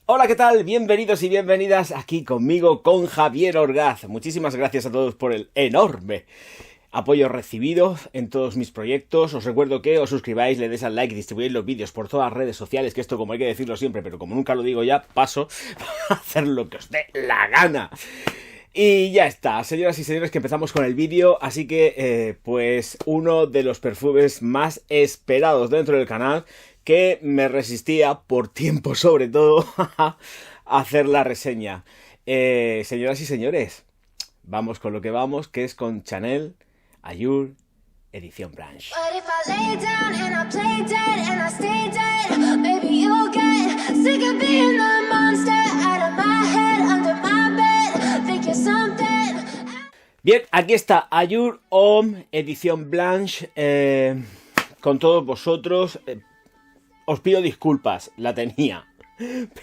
Hola, ¿qué tal? Bienvenidos y bienvenidas aquí conmigo, con Javier Orgaz. Muchísimas gracias a todos por el enorme apoyo recibido en todos mis proyectos. Os recuerdo que os suscribáis, le deis al like y distribuáis los vídeos por todas las redes sociales, que esto, como hay que decirlo siempre, pero como nunca lo digo ya, paso a hacer lo que os dé la gana. Y ya está, señoras y señores, que empezamos con el vídeo. Así que, pues, uno de los perfumes más esperados dentro del canal, que me resistía, por tiempo sobre todo, a hacer la reseña. Señoras y señores, vamos con lo que vamos, que es con Chanel Allure Edición Blanche. Bien, aquí está Allure Homme Edición Blanche, con todos vosotros. Os pido disculpas, la tenía,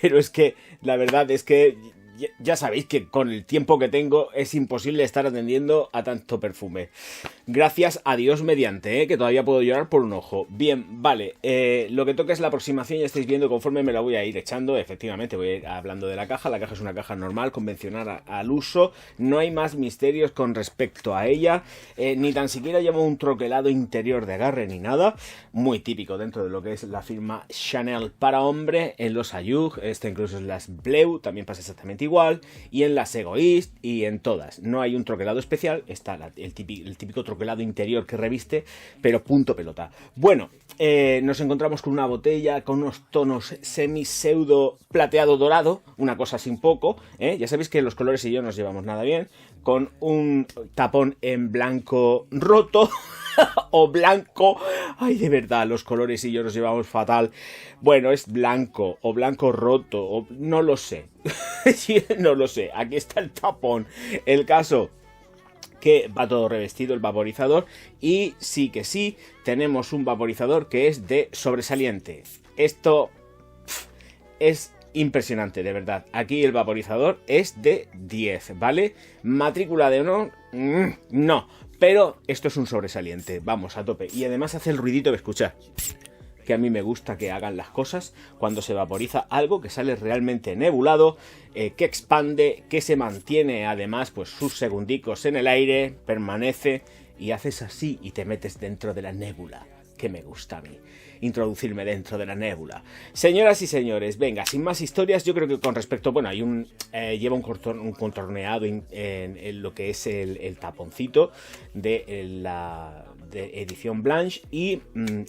pero es que la verdad es que ya sabéis que con el tiempo que tengo es imposible estar atendiendo a tanto perfume. Gracias a Dios mediante, que todavía puedo llorar por un ojo. Bien, vale, lo que toca es la aproximación, ya estáis viendo conforme me la voy a ir echando. Efectivamente, voy a ir hablando de la caja. La caja es una caja normal, convencional al uso. No hay más misterios con respecto a ella. Ni tan siquiera lleva un troquelado interior de agarre ni nada. Muy típico dentro de lo que es la firma Chanel para hombre. En los Allure, incluso en las Bleu, también pasa exactamente igual, y en las Egoist y en todas. No hay un troquelado especial, está el típico troquelado interior que reviste, pero punto pelota. Bueno, nos encontramos con una botella con unos tonos semi-pseudo plateado dorado, una cosa así un poco, ya sabéis que los colores y yo nos llevamos nada bien, con un tapón en blanco roto, o blanco, ay, de verdad, los colores y yo nos llevamos fatal. Bueno, es blanco o blanco roto, o no lo sé. No lo sé, aquí está el tapón. El caso que va todo revestido, el vaporizador, y sí que sí, tenemos un vaporizador que es de sobresaliente. Esto es impresionante, de verdad. Aquí el vaporizador es de 10, ¿vale? Matrícula de honor, no. Pero esto es un sobresaliente, vamos, a tope. Y además hace el ruidito de escuchar, que a mí me gusta que hagan las cosas cuando se vaporiza algo que sale realmente nebulado, que expande, que se mantiene además pues sus segundicos en el aire, permanece y haces así y te metes dentro de la nébula, que me gusta a mí, introducirme dentro de la nébula. Señoras y señores, venga, sin más historias, yo creo que con respecto, bueno, hay lleva un contorneado en lo que es el taponcito de la edición Blanche, y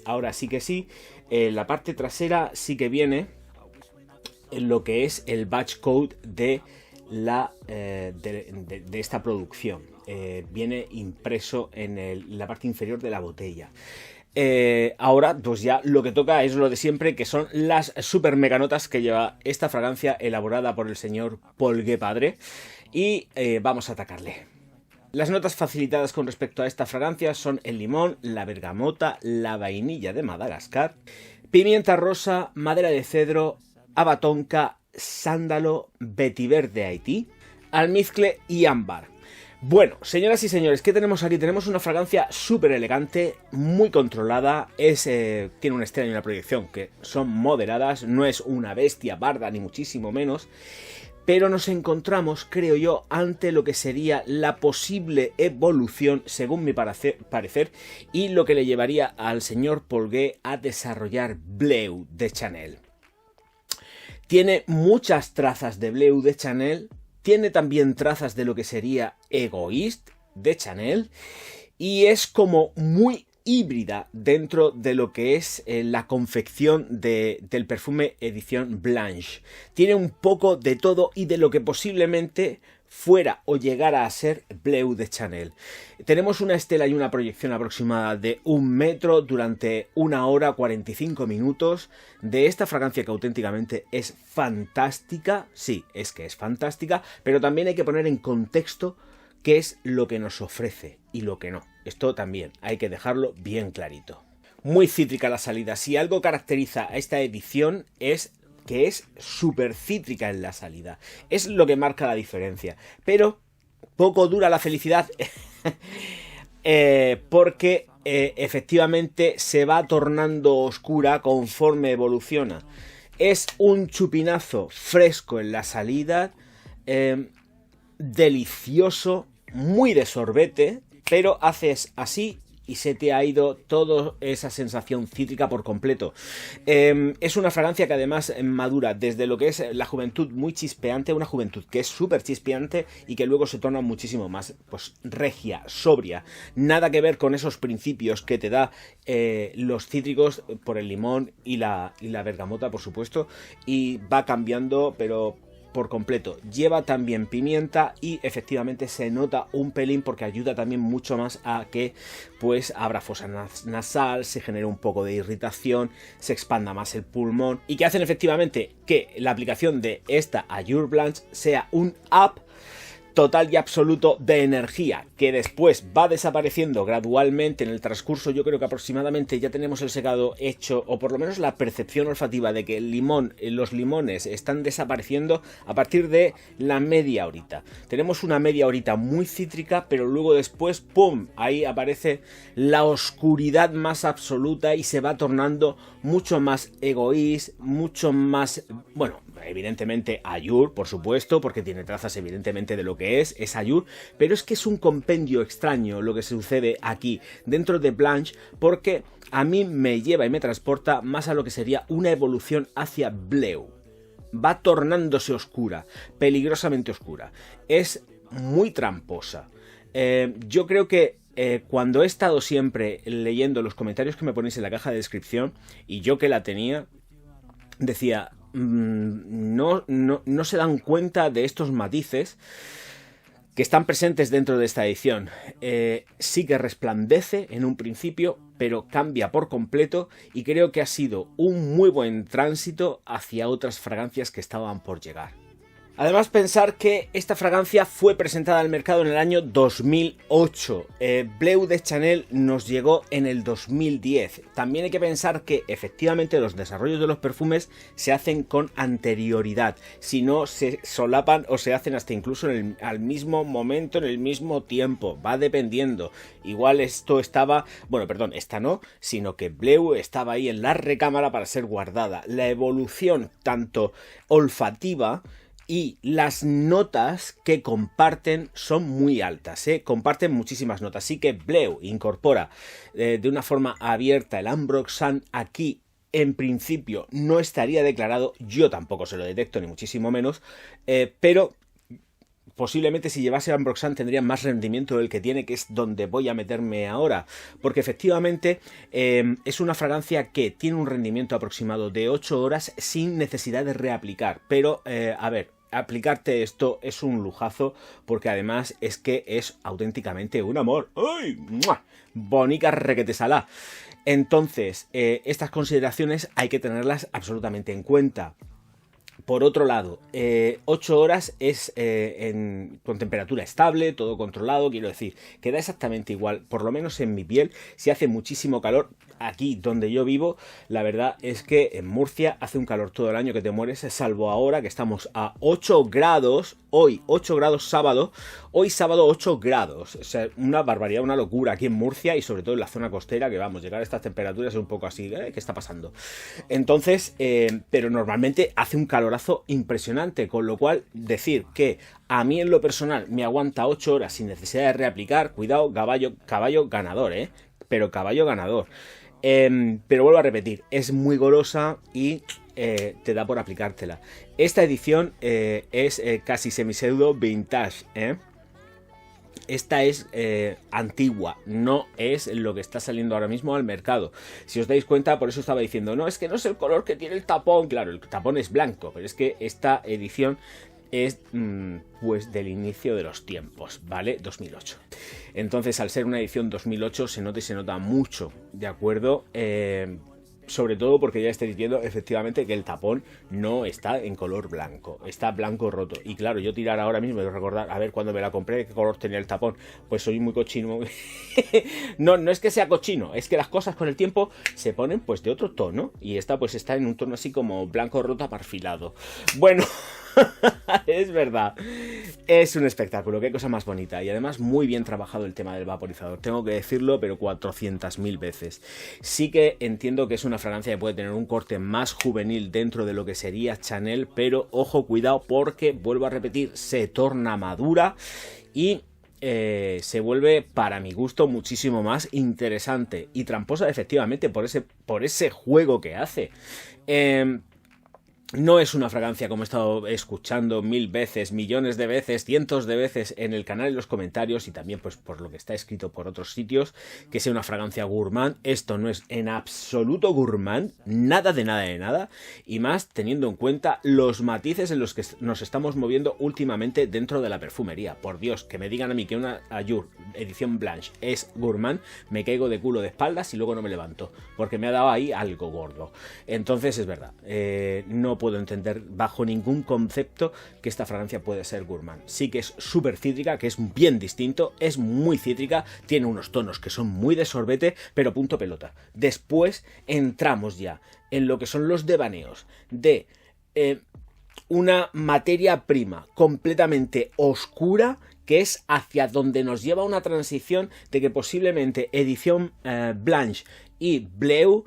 ahora sí que sí, la parte trasera sí que viene en lo que es el batch code de esta producción. Viene impreso en la parte inferior de la botella. Ahora pues ya lo que toca es lo de siempre, que son las super mega notas que lleva esta fragancia elaborada por el señor Paul Gué padre, y vamos a atacarle. Las notas facilitadas con respecto a esta fragancia son el limón, la bergamota, la vainilla de Madagascar, pimienta rosa, madera de cedro, haba tonka, sándalo, vetiver de Haití, almizcle y ámbar. Bueno, señoras y señores, ¿qué tenemos aquí? Tenemos una fragancia súper elegante, muy controlada, tiene una estrella y una proyección que son moderadas, no es una bestia parda ni muchísimo menos, pero nos encontramos, creo yo, ante lo que sería la posible evolución, según mi parecer, y lo que le llevaría al señor Paul Gué a desarrollar Bleu de Chanel. Tiene muchas trazas de Bleu de Chanel, tiene también trazas de lo que sería Egoist de Chanel, y es como muy híbrida dentro de lo que es la confección del perfume edición Blanche. Tiene un poco de todo y de lo que posiblemente fuera o llegara a ser Bleu de Chanel. Tenemos una estela y una proyección aproximada de 1 metro durante 1 hora 45 minutos de esta fragancia, que auténticamente es fantástica. Sí, es que es fantástica, pero también hay que poner en contexto qué es lo que nos ofrece y lo que no. Esto también hay que dejarlo bien clarito. Muy cítrica la salida. Si algo caracteriza a esta edición es que es súper cítrica en la salida. Es lo que marca la diferencia. Pero poco dura la felicidad porque efectivamente se va tornando oscura conforme evoluciona. Es un chupinazo fresco en la salida, delicioso, muy de sorbete, pero haces así y se te ha ido toda esa sensación cítrica por completo. Es una fragancia que además madura desde lo que es la juventud muy chispeante, una juventud que es súper chispeante y que luego se torna muchísimo más pues regia, sobria. Nada que ver con esos principios que te da los cítricos por el limón y la bergamota, por supuesto, y va cambiando, pero por completo. Lleva también pimienta y efectivamente se nota un pelín porque ayuda también mucho más a que pues abra fosa nasal, se genere un poco de irritación, se expanda más el pulmón y que hacen efectivamente que la aplicación de esta Allure Blanche sea un up total y absoluto de energía, que después va desapareciendo gradualmente en el transcurso. Yo creo que aproximadamente ya tenemos el secado hecho, o por lo menos la percepción olfativa de que el limón, los limones están desapareciendo a partir de la media horita. Tenemos una media horita muy cítrica, pero luego después, ¡pum!, ahí aparece la oscuridad más absoluta y se va tornando mucho más egoísta, mucho más, bueno, evidentemente Allure, por supuesto, porque tiene trazas evidentemente de lo que es Allure, pero es que es un compendio extraño lo que sucede aquí dentro de Blanche, porque a mí me lleva y me transporta más a lo que sería una evolución hacia Bleu. Va tornándose oscura, peligrosamente oscura. Es muy tramposa. Yo creo que cuando he estado siempre leyendo los comentarios que me ponéis en la caja de descripción, y yo que la tenía, decía, no se dan cuenta de estos matices que están presentes dentro de esta edición. Sí que resplandece en un principio, pero cambia por completo y creo que ha sido un muy buen tránsito hacia otras fragancias que estaban por llegar. Además, pensar que esta fragancia fue presentada al mercado en el año 2008. Bleu de Chanel nos llegó en el 2010. También hay que pensar que efectivamente los desarrollos de los perfumes se hacen con anterioridad. Si no, se solapan o se hacen hasta incluso al mismo momento, en el mismo tiempo. Va dependiendo. Igual esto estaba... Bueno, perdón, esta no, sino que Bleu estaba ahí en la recámara para ser guardada. La evolución tanto olfativa y las notas que comparten son muy altas, comparten muchísimas notas. Así que Bleu incorpora de una forma abierta el Ambroxan. Aquí en principio no estaría declarado, yo tampoco se lo detecto ni muchísimo menos, pero posiblemente si llevase Ambroxan tendría más rendimiento del que tiene, que es donde voy a meterme ahora, porque efectivamente es una fragancia que tiene un rendimiento aproximado de 8 horas sin necesidad de reaplicar, pero a ver, aplicarte esto es un lujazo, porque además es que es auténticamente un amor. ¡Ay! ¡Mua! Bonica requete salá. Entonces, estas consideraciones hay que tenerlas absolutamente en cuenta. Por otro lado, 8 horas es con temperatura estable, todo controlado, quiero decir, queda exactamente igual, por lo menos en mi piel. Si hace muchísimo calor, aquí donde yo vivo, la verdad es que en Murcia hace un calor todo el año que te mueres, salvo ahora que estamos a 8 grados, hoy 8 grados sábado, hoy sábado 8 grados, o sea, una barbaridad, una locura aquí en Murcia y sobre todo en la zona costera, que vamos, llegar a estas temperaturas es un poco así, ¿qué está pasando? Entonces, pero normalmente hace un calorazo impresionante, con lo cual decir que a mí en lo personal me aguanta 8 horas sin necesidad de reaplicar, cuidado, caballo ganador, pero caballo ganador. Pero vuelvo a repetir, es muy golosa y te da por aplicártela. Esta edición es casi semipseudo vintage, Esta es antigua, no es lo que está saliendo ahora mismo al mercado. Si os dais cuenta, por eso estaba diciendo, no, es que no es el color que tiene el tapón. Claro, el tapón es blanco, pero es que esta edición es pues del inicio de los tiempos, ¿vale? 2008. Entonces, al ser una edición 2008, se nota y se nota mucho, ¿de acuerdo? Sobre todo porque ya estáis viendo efectivamente que el tapón no está en color blanco, está blanco roto. Y claro, yo tirar ahora mismo y recordar, a ver, cuando me la compré, qué color tenía el tapón, pues soy muy cochino. No es que sea cochino, es que las cosas con el tiempo se ponen pues de otro tono. Y esta pues está en un tono así como blanco roto aparfilado. Bueno, es verdad. Es un espectáculo, qué cosa más bonita. Y además muy bien trabajado el tema del vaporizador. Tengo que decirlo, pero 400.000 veces. Sí que entiendo que es una fragancia que puede tener un corte más juvenil dentro de lo que sería Chanel, pero ojo, cuidado, porque, vuelvo a repetir, se torna madura y se vuelve, para mi gusto, muchísimo más interesante y tramposa, efectivamente, por ese juego que hace. No es una fragancia, como he estado escuchando 1000 veces, millones de veces, cientos de veces en el canal, en los comentarios y también pues por lo que está escrito por otros sitios, que sea una fragancia gourmand. Esto no es en absoluto gourmand, nada de nada de nada, y más teniendo en cuenta los matices en los que nos estamos moviendo últimamente dentro de la perfumería. Por Dios, que me digan a mí que una Allure edición Blanche es gourmand, me caigo de culo de espaldas y luego no me levanto, porque me ha dado ahí algo gordo. Entonces es verdad, no puedo entender bajo ningún concepto que esta fragancia puede ser gourmand. Sí que es súper cítrica, que es bien distinto, es muy cítrica, tiene unos tonos que son muy de sorbete, pero punto pelota. Después entramos ya en lo que son los devaneos de una materia prima completamente oscura, que es hacia donde nos lleva una transición de que posiblemente edición Blanche y Bleu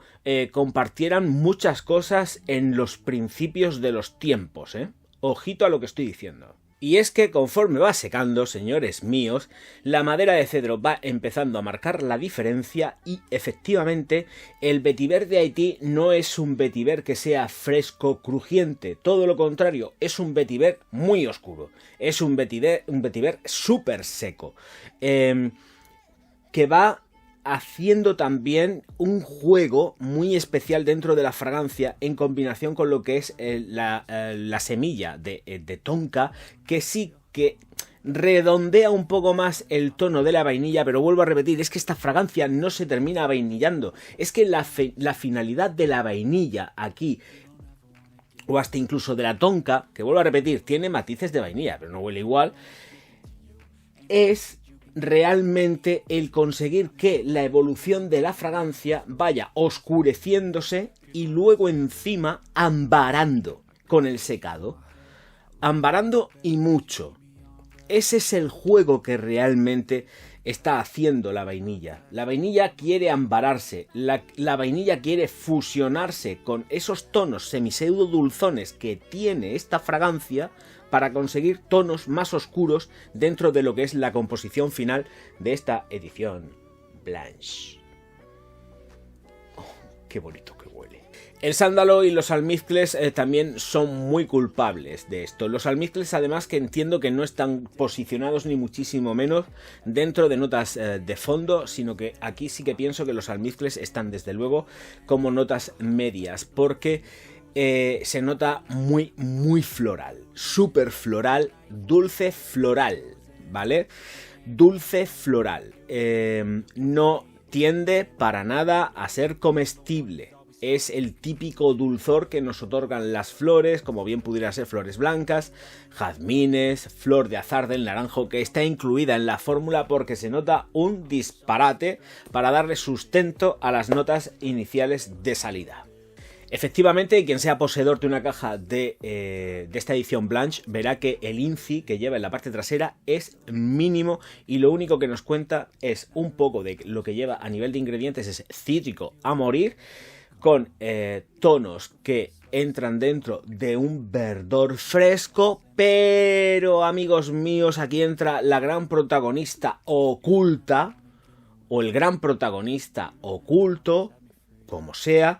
compartieran muchas cosas en los principios de los tiempos, ¿eh? Ojito a lo que estoy diciendo. Y es que conforme va secando, señores míos, la madera de cedro va empezando a marcar la diferencia y efectivamente el vetiver de Haití no es un vetiver que sea fresco, crujiente, todo lo contrario, es un vetiver muy oscuro, es un vetiver súper seco, que va haciendo también un juego muy especial dentro de la fragancia en combinación con lo que es la semilla de tonka, que sí que redondea un poco más el tono de la vainilla, pero vuelvo a repetir, es que esta fragancia no se termina vainillando, es que la finalidad de la vainilla aquí, o hasta incluso de la tonka, que vuelvo a repetir, tiene matices de vainilla, pero no huele igual, es realmente el conseguir que la evolución de la fragancia vaya oscureciéndose y luego encima ambarando con el secado. Ambarando y mucho. Ese es el juego que realmente está haciendo la vainilla. La vainilla quiere ambararse, la vainilla quiere fusionarse con esos tonos semiseudo dulzones que tiene esta fragancia para conseguir tonos más oscuros dentro de lo que es la composición final de esta edición Blanche. Oh, qué bonito que huele. El sándalo y los almizcles también son muy culpables de esto. Los almizcles, además, que entiendo que no están posicionados ni muchísimo menos dentro de notas de fondo, sino que aquí sí que pienso que los almizcles están desde luego como notas medias, porque se nota muy floral, súper floral, dulce floral, ¿vale? Dulce floral. No tiende para nada a ser comestible. Es el típico dulzor que nos otorgan las flores, como bien pudiera ser flores blancas, jazmines, flor de azar del naranjo, que está incluida en la fórmula porque se nota un disparate para darle sustento a las notas iniciales de salida. Efectivamente, quien sea poseedor de una caja de esta edición Blanche verá que el INCI que lleva en la parte trasera es mínimo y lo único que nos cuenta es un poco de lo que lleva a nivel de ingredientes, es cítrico a morir, con tonos que entran dentro de un verdor fresco, pero amigos míos, aquí entra la gran protagonista oculta, o el gran protagonista oculto, como sea,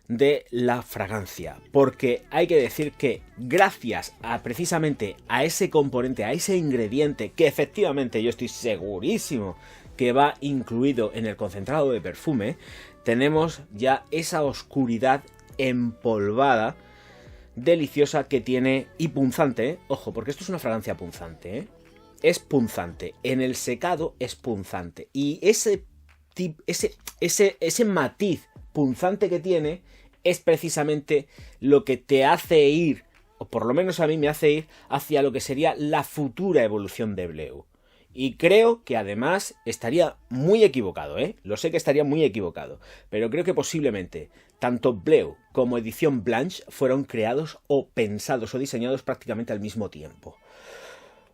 de la fragancia, porque hay que decir que gracias a precisamente a ese componente, a ese ingrediente que efectivamente yo estoy segurísimo que va incluido en el concentrado de perfume, tenemos ya esa oscuridad empolvada deliciosa que tiene y punzante, ¿eh? Ojo, porque esto es una fragancia punzante, ¿eh? Es punzante, en el secado es punzante y ese matiz punzante que tiene es precisamente lo que te hace ir, o por lo menos a mí me hace ir, hacia lo que sería la futura evolución de Bleu. Y creo que además estaría muy equivocado, ¿eh? Lo sé que estaría muy equivocado, pero creo que posiblemente tanto Bleu como edición Blanche fueron creados o pensados o diseñados prácticamente al mismo tiempo.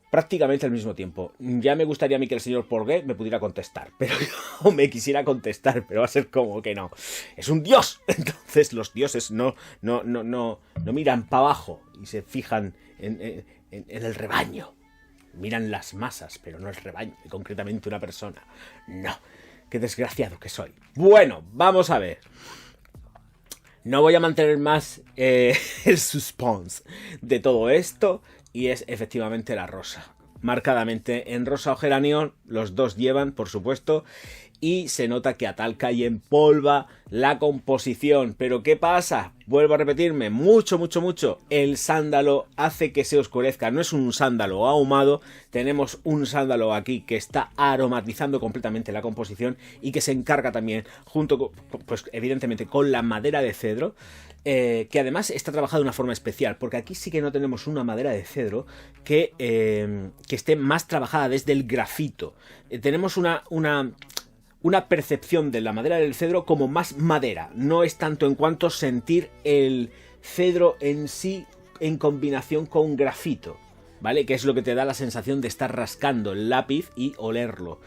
prácticamente al mismo tiempo. Ya me gustaría a mí que el señor Porgué me pudiera contestar, pero yo me quisiera contestar, pero va a ser como que no. Es un dios. Entonces los dioses no miran para abajo y se fijan en el rebaño. Miran las masas, pero no el rebaño, y concretamente una persona. No, qué desgraciado que soy. Bueno, vamos a ver. No voy a mantener más el suspense de todo esto. Y es efectivamente la rosa. Marcadamente en rosa o geranión, los dos llevan, por supuesto. Y se nota que atalca y empolva la composición. Pero ¿qué pasa? Vuelvo a repetirme, mucho. El sándalo hace que se oscurezca. No es un sándalo ahumado. Tenemos un sándalo aquí que está aromatizando completamente la composición. Y que se encarga también, junto con, pues evidentemente, con la madera de cedro. Que además está trabajada de una forma especial, porque aquí sí que no tenemos una madera de cedro que esté más trabajada desde el grafito. Tenemos una percepción de la madera del cedro como más madera, no es tanto en cuanto sentir el cedro en sí en combinación con grafito, ¿vale? Que es lo que te da la sensación de estar rascando el lápiz y olerlo.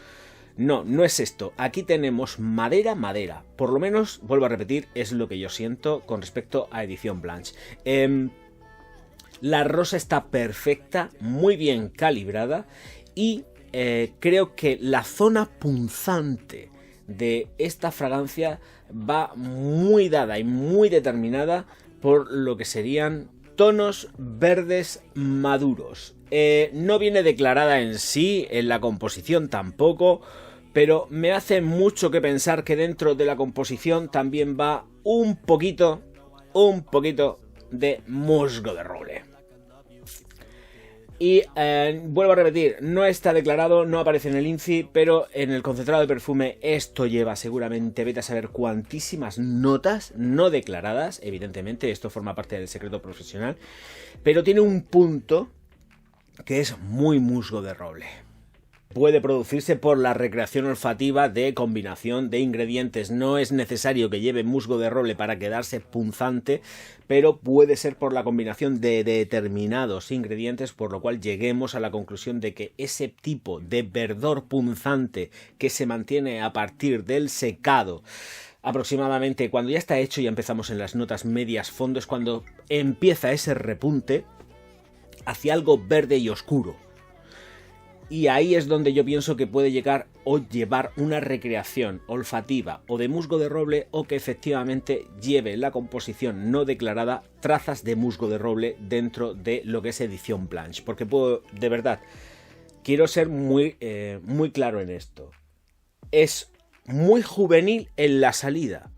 No es esto. Aquí tenemos madera. Por lo menos, vuelvo a repetir, es lo que yo siento con respecto a Edición Blanche. La rosa está perfecta, muy bien calibrada y creo que la zona punzante de esta fragancia va muy dada y muy determinada por lo que serían tonos verdes maduros. No viene declarada en sí, en la composición tampoco, pero me hace mucho que pensar que dentro de la composición también va un poquito de musgo de roble. Y vuelvo a repetir, no está declarado, no aparece en el INCI, pero en el concentrado de perfume esto lleva seguramente, vete a saber cuantísimas notas no declaradas, evidentemente, esto forma parte del secreto profesional, pero tiene un punto que es muy musgo de roble. Puede producirse por la recreación olfativa de combinación de ingredientes. No es necesario que lleve musgo de roble para quedarse punzante, pero puede ser por la combinación de determinados ingredientes, por lo cual lleguemos a la conclusión de que ese tipo de verdor punzante que se mantiene a partir del secado, aproximadamente cuando ya está hecho y empezamos en las notas medias fondo, es cuando empieza ese repunte hacia algo verde y oscuro. Y ahí es donde yo pienso que puede llegar o llevar una recreación olfativa o de musgo de roble, o que efectivamente lleve la composición no declarada trazas de musgo de roble dentro de lo que es Edición Blanche. Porque puedo, de verdad, quiero ser muy claro en esto. Es muy juvenil en la salida,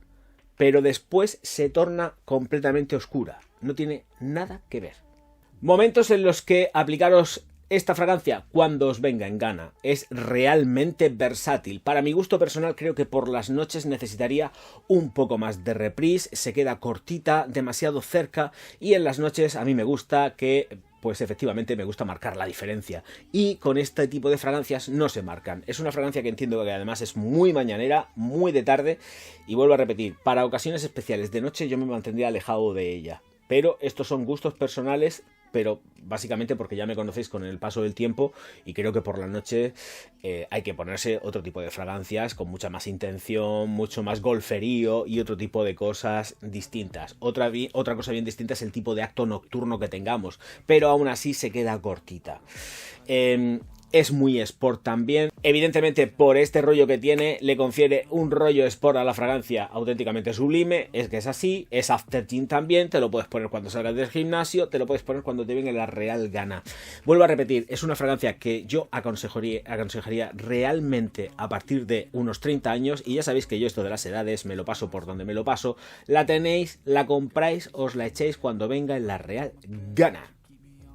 pero después se torna completamente oscura. No tiene nada que ver. Momentos en los que aplicaros esta fragancia cuando os venga en gana. Es realmente versátil. Para mi gusto personal creo que por las noches necesitaría un poco más de reprise. Se queda cortita, demasiado cerca, y en las noches a mí me gusta que, pues efectivamente me gusta marcar la diferencia. Y con este tipo de fragancias no se marcan. Es una fragancia que entiendo que además es muy mañanera, muy de tarde, y vuelvo a repetir, para ocasiones especiales de noche yo me mantendría alejado de ella. Pero estos son gustos personales, pero básicamente porque ya me conocéis con el paso del tiempo, y creo que por la noche hay que ponerse otro tipo de fragancias con mucha más intención, mucho más golferío y otro tipo de cosas distintas. Otra cosa bien distinta es el tipo de acto nocturno que tengamos, pero aún así se queda cortita. Es muy sport también. Evidentemente, por este rollo que tiene, le confiere un rollo sport a la fragancia auténticamente sublime. Es que es así. Es after gin también. Te lo puedes poner cuando salgas del gimnasio. Te lo puedes poner cuando te venga la real gana. Vuelvo a repetir, es una fragancia que yo aconsejaría realmente a partir de unos 30 años. Y ya sabéis que yo esto de las edades me lo paso por donde me lo paso. La tenéis, la compráis, os la echéis cuando venga en la real gana.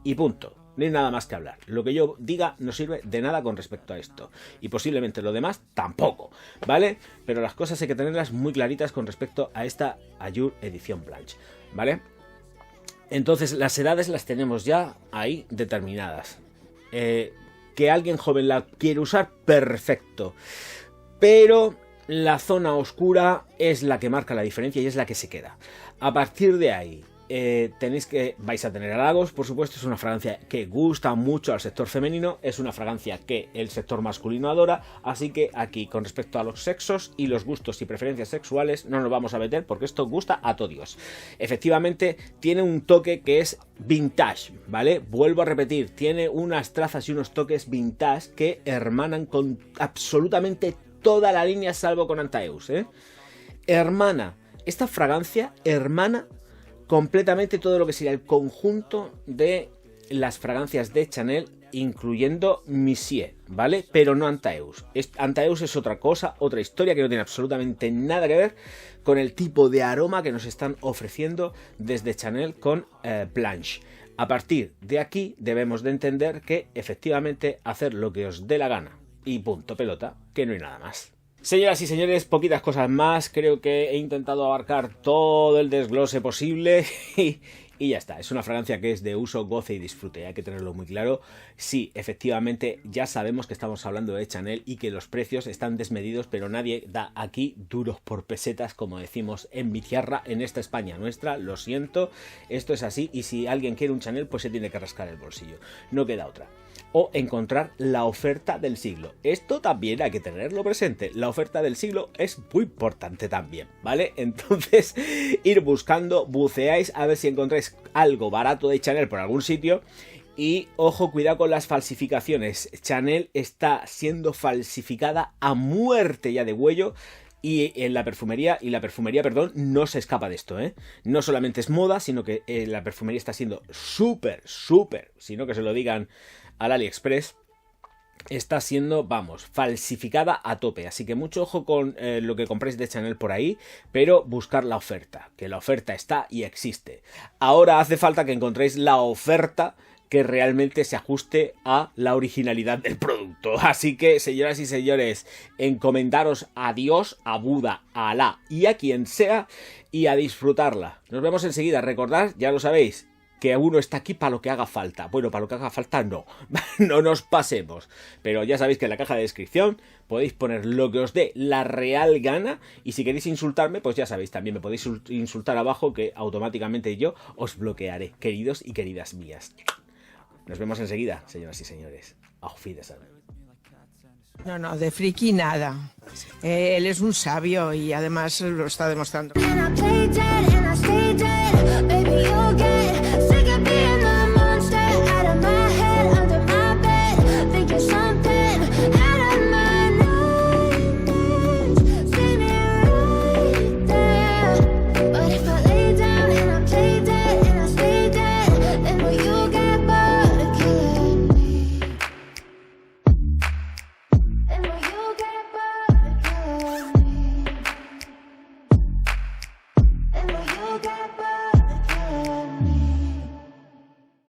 Y punto. No hay nada más que hablar. Lo que yo diga no sirve de nada con respecto a esto. Y posiblemente lo demás tampoco, ¿vale? Pero las cosas hay que tenerlas muy claritas con respecto a esta Allure Edición Blanche, ¿vale? Entonces las edades las tenemos ya ahí determinadas. Que alguien joven la quiere usar, perfecto. Pero la zona oscura es la que marca la diferencia y es la que se queda. A partir de ahí, vais a tener halagos, por supuesto. Es una fragancia que gusta mucho al sector femenino, es una fragancia que el sector masculino adora, así que aquí con respecto a los sexos y los gustos y preferencias sexuales no nos vamos a meter porque esto gusta a todos. Efectivamente tiene un toque que es vintage, ¿vale? Vuelvo a repetir, tiene unas trazas y unos toques vintage que hermanan con absolutamente toda la línea salvo con Antaeus, esta fragancia hermana completamente todo lo que sería el conjunto de las fragancias de Chanel, incluyendo Messier, ¿vale? Pero no Antaeus. Antaeus es otra cosa, otra historia que no tiene absolutamente nada que ver con el tipo de aroma que nos están ofreciendo desde Chanel con Blanche. A partir de aquí debemos de entender que efectivamente hacer lo que os dé la gana y punto pelota, que no hay nada más. Señoras y señores, poquitas cosas más. Creo que he intentado abarcar todo el desglose posible y ya está. Es una fragancia que es de uso, goce y disfrute. Hay que tenerlo muy claro. Sí, efectivamente, ya sabemos que estamos hablando de Chanel y que los precios están desmedidos, pero nadie da aquí duros por pesetas, como decimos en mi tierra, en esta España nuestra. Lo siento, esto es así. Y si alguien quiere un Chanel, pues se tiene que rascar el bolsillo. No queda otra. O encontrar la oferta del siglo. Esto también hay que tenerlo presente. La oferta del siglo es muy importante también, ¿vale? Entonces, ir buscando, buceáis a ver si encontráis algo barato de Chanel por algún sitio. Y ojo, cuidado con las falsificaciones. Chanel está siendo falsificada a muerte ya de huello. Y en la perfumería, perdón, no se escapa de esto, ¿eh? No solamente es moda, sino que la perfumería está siendo súper, sino que se lo digan al AliExpress, está siendo, vamos, falsificada a tope. Así que mucho ojo con lo que compréis de Chanel por ahí, pero buscar la oferta, que la oferta está y existe. Ahora hace falta que encontréis la oferta que realmente se ajuste a la originalidad del producto. Así que, señoras y señores, encomendaros a Dios, a Buda, a Alá y a quien sea, y a disfrutarla. Nos vemos enseguida. Recordad, ya lo sabéis, que uno está aquí para lo que haga falta. Bueno, para lo que haga falta no. No nos pasemos. Pero ya sabéis que en la caja de descripción podéis poner lo que os dé la real gana. Y si queréis insultarme, pues ya sabéis, también me podéis insultar abajo, que automáticamente yo os bloquearé, queridos y queridas mías. Nos vemos enseguida, señoras y señores. Auf Wiedersehen. No, de friki nada. Él es un sabio y además lo está demostrando.